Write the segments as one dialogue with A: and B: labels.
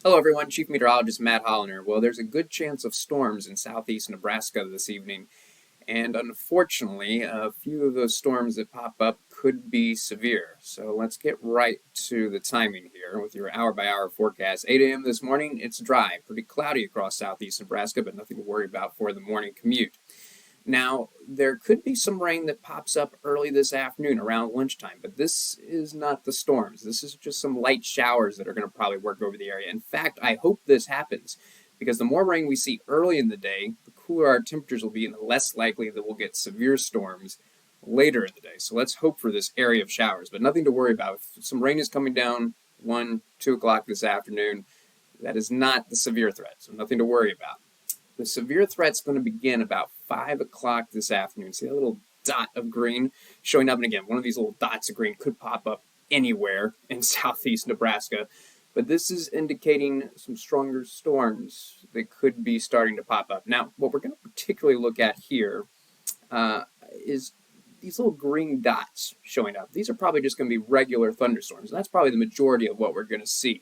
A: Hello everyone, Chief Meteorologist Matt Holiner. Well, there's a good chance of storms in southeast Nebraska this evening, and unfortunately, a few of those storms that pop up could be severe. So let's get right to the timing here with your hour-by-hour forecast. 8 a.m. this morning, it's dry, pretty cloudy across southeast Nebraska, but nothing to worry about for the morning commute. Now, there could be some rain that pops up early this afternoon around lunchtime, but this is not the storms. This is just some light showers that are going to probably work over the area. In fact, I hope this happens because the more rain we see early in the day, the cooler our temperatures will be and the less likely that we'll get severe storms later in the day. So let's hope for this area of showers, but nothing to worry about. If some rain is coming down 1, 2 o'clock this afternoon, that is not the severe threat, so nothing to worry about. The severe threat's going to begin about 5 o'clock this afternoon. See that little dot of green showing up? And again, one of these little dots of green could pop up anywhere in southeast Nebraska. But this is indicating some stronger storms that could be starting to pop up. Now, what we're going to particularly look at here is these little green dots showing up. These are probably just going to be regular thunderstorms. And that's probably the majority of what we're going to see.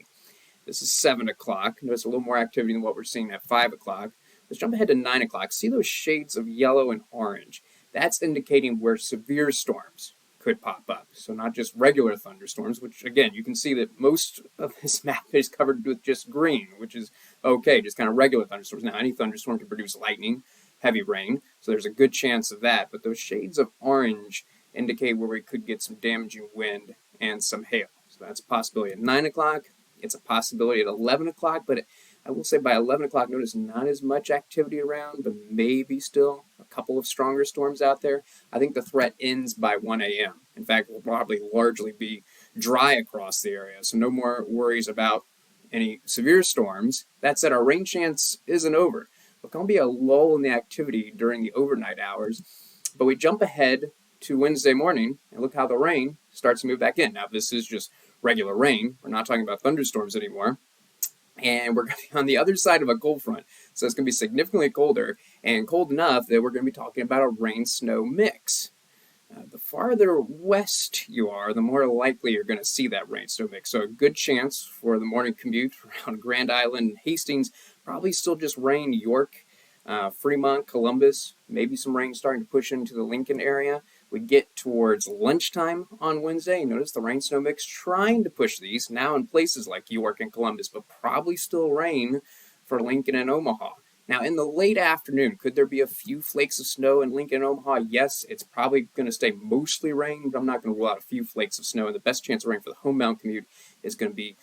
A: This is 7 o'clock. Notice a little more activity than what we're seeing at 5 o'clock. Let's jump ahead to 9 o'clock. See those shades of yellow and orange? That's indicating where severe storms could pop up. So not just regular thunderstorms, which again, you can see that most of this map is covered with just green, which is okay, just kind of regular thunderstorms. Now, any thunderstorm can produce lightning, heavy rain, so there's a good chance of that. But those shades of orange indicate where we could get some damaging wind and some hail. So that's a possibility at 9 o'clock. It's a possibility at 11 o'clock, but I will say by 11 o'clock, notice not as much activity around, but maybe still a couple of stronger storms out there. I think the threat ends by 1 a.m. In fact, it will probably largely be dry across the area, so no more worries about any severe storms. That said, our rain chance isn't over. There's going to be a lull in the activity during the overnight hours, but we jump ahead to Wednesday morning, and look how the rain starts to move back in. Now, this is just regular rain. We're not talking about thunderstorms anymore. And we're going to be on the other side of a cold front. So it's going to be significantly colder, and cold enough that we're going to be talking about a rain-snow mix. The farther west you are, the more likely you're going to see that rain-snow mix. So a good chance for the morning commute around Grand Island and Hastings. Probably still just rain York, Fremont, Columbus. Maybe some rain starting to push into the Lincoln area. We get towards lunchtime on Wednesday. Notice the rain-snow mix trying to push these now in places like York and Columbus, but probably still rain for Lincoln and Omaha. Now, in the late afternoon, could there be a few flakes of snow in Lincoln and Omaha? Yes, it's probably going to stay mostly rain, but I'm not going to rule out a few flakes of snow. And the best chance of rain for the homebound commute is going to be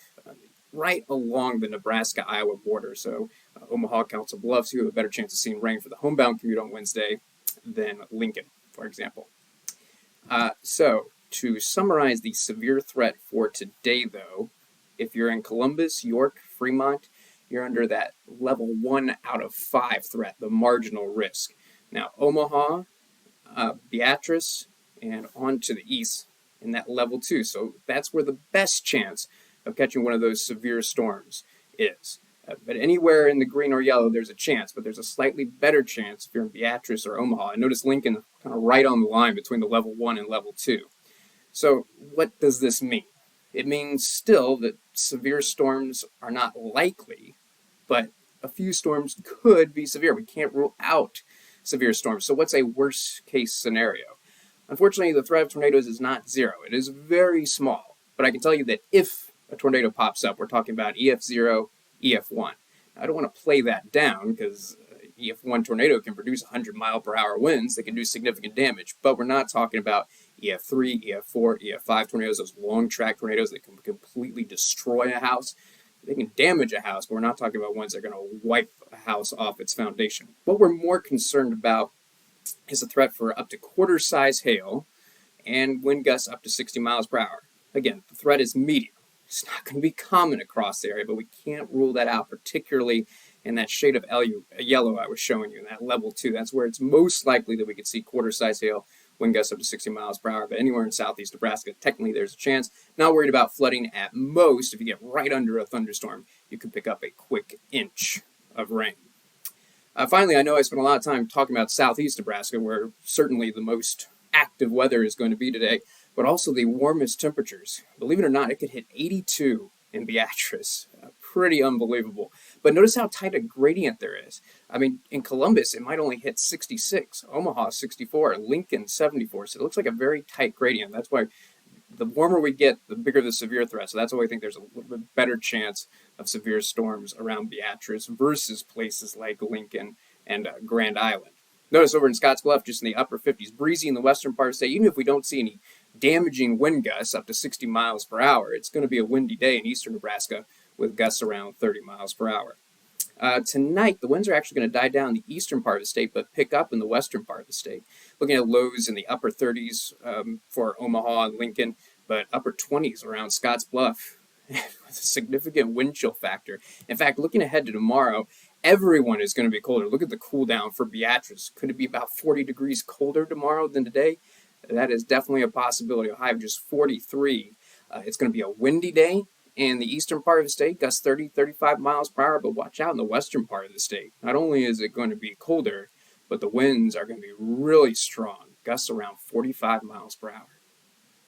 A: right along the Nebraska-Iowa border. So Omaha, Council Bluffs, you have a better chance of seeing rain for the homebound commute on Wednesday than Lincoln, for example. So, to summarize the severe threat for today, though, if you're in Columbus, York, Fremont, you're under that level 1 out of 5 threat, the marginal risk. Now, Omaha, Beatrice, and on to the east in that level 2. So that's where the best chance of catching one of those severe storms is. But anywhere in the green or yellow, there's a chance, but there's a slightly better chance if you're in Beatrice or Omaha. And notice Lincoln kind of right on the line between the level 1 and level 2. So what does this mean? It means still that severe storms are not likely, but a few storms could be severe. We can't rule out severe storms. So what's a worst case scenario? Unfortunately, the threat of tornadoes is not zero. It is very small. But I can tell you that if a tornado pops up, we're talking about EF0, EF1. I don't want to play that down because EF1 tornado can produce 100-mile-per-hour winds that can do significant damage, but we're not talking about EF3, EF4, EF5 tornadoes, those long-track tornadoes that can completely destroy a house. They can damage a house, but we're not talking about ones that are going to wipe a house off its foundation. What we're more concerned about is a threat for up to quarter-size hail and wind gusts up to 60 miles per hour. Again, the threat is medium. It's not going to be common across the area, but we can't rule that out, particularly in that shade of yellow I was showing you, in that level 2. That's where it's most likely that we could see quarter-size hail, wind gusts up to 60 miles per hour. But anywhere in southeast Nebraska, technically there's a chance. Not worried about flooding at most. If you get right under a thunderstorm, you could pick up a quick inch of rain. Finally, I know I spent a lot of time talking about southeast Nebraska, where certainly the most active weather is going to be today, but also the warmest temperatures. Believe it or not, it could hit 82 in Beatrice. pretty unbelievable. But notice how tight a gradient there is. I mean, in Columbus, it might only hit 66, Omaha 64, Lincoln 74. So it looks like a very tight gradient. That's why the warmer we get, the bigger the severe threat. So that's why I think there's a little bit better chance of severe storms around Beatrice versus places like Lincoln and Grand Island. Notice over in Scottsbluff, just in the upper 50s, breezy in the western part of the state. Even if we don't see any damaging wind gusts up to 60 miles per hour, it's going to be a windy day in eastern Nebraska with gusts around 30 miles per hour. Tonight, the winds are actually going to die down in the eastern part of the state, but pick up in the western part of the state. Looking at lows in the upper 30s for Omaha and Lincoln, but upper 20s around Scottsbluff with a significant wind chill factor. In fact, looking ahead to tomorrow, everyone is going to be colder. Look at the cool down for Beatrice. Could it be about 40 degrees colder tomorrow than today? That is definitely a possibility. A high of just 43. It's going to be a windy day in the eastern part of the state, gusts 30, 35 miles per hour, but watch out in the western part of the state. Not only is it going to be colder, but the winds are going to be really strong, gusts around 45 miles per hour.